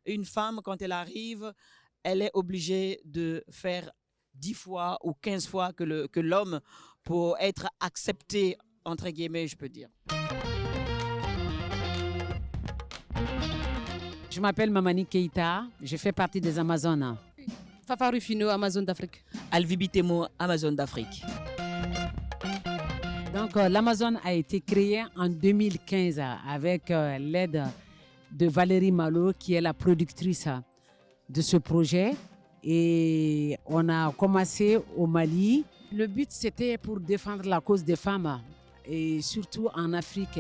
une femme, quand elle arrive, elle est obligée de faire 10 fois ou 15 fois que l'homme pour être acceptée, entre guillemets, je peux dire. Je m'appelle Mamani Keita, je fais partie des Amazones. Fafa Rufino, Amazon d'Afrique. Alvibitemo, Amazon d'Afrique. Donc l'Amazone a été créée en 2015 avec l'aide de Valérie Malo, qui est la productrice de ce projet. Et on a commencé au Mali. Le but, c'était pour défendre la cause des femmes, et surtout en Afrique.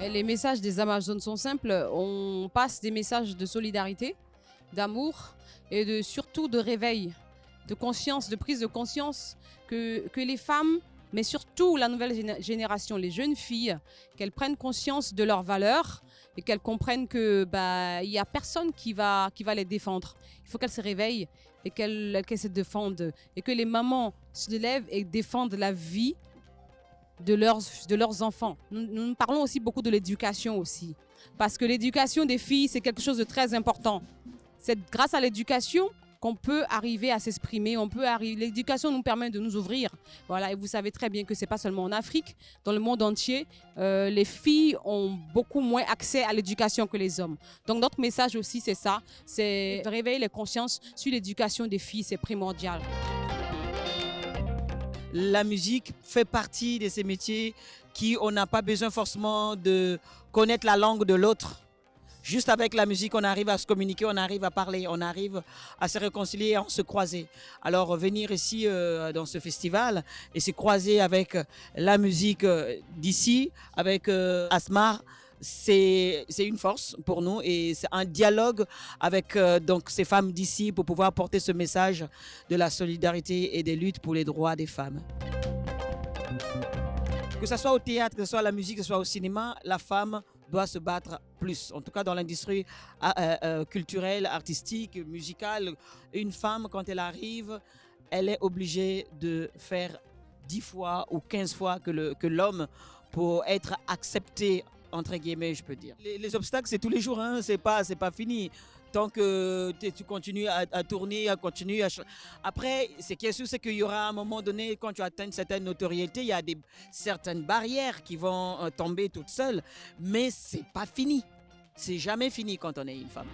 Et les messages des Amazones sont simples. On passe des messages de solidarité, d'amour et surtout de réveil, de conscience, de prise de conscience que les femmes, mais surtout la nouvelle génération, les jeunes filles, qu'elles prennent conscience de leurs valeurs et qu'elles comprennent que il y a personne qui va les défendre. Il faut qu'elles se réveillent et qu'elles se défendent et que les mamans se lèvent et défendent la vie de leurs enfants. Nous parlons aussi beaucoup de l'éducation aussi, parce que l'éducation des filles, c'est quelque chose de très important. C'est grâce à l'éducation qu'on peut arriver à s'exprimer, l'éducation nous permet de nous ouvrir. Voilà, et vous savez très bien que c'est pas seulement en Afrique, dans le monde entier, les filles ont beaucoup moins accès à l'éducation que les hommes. Donc notre message aussi, c'est ça, c'est de réveiller les consciences sur l'éducation des filles, c'est primordial. La musique fait partie de ces métiers qui on n'a pas besoin forcément de connaître la langue de l'autre. Juste avec la musique, on arrive à se communiquer, on arrive à parler, on arrive à se réconcilier, à se croiser. Alors venir ici dans ce festival et se croiser avec la musique d'ici, avec Asmar, c'est une force pour nous et c'est un dialogue avec donc ces femmes d'ici pour pouvoir porter ce message de la solidarité et des luttes pour les droits des femmes. Que ce soit au théâtre, que ce soit à la musique, que ce soit au cinéma, la femme doit se battre plus. En tout cas, dans l'industrie culturelle, artistique, musicale, une femme, quand elle arrive, elle est obligée de faire 10 fois ou 15 fois que l'homme pour être acceptée, entre guillemets, je peux dire. Les obstacles, c'est tous les jours, hein, c'est pas fini. Tant que tu continues à tourner, à continuer à... Après, ce qui est sûr, c'est qu'il y aura un moment donné, quand tu atteins une certaine notoriété, il y a certaines barrières qui vont tomber toutes seules. Mais c'est pas fini. C'est jamais fini quand on est une femme.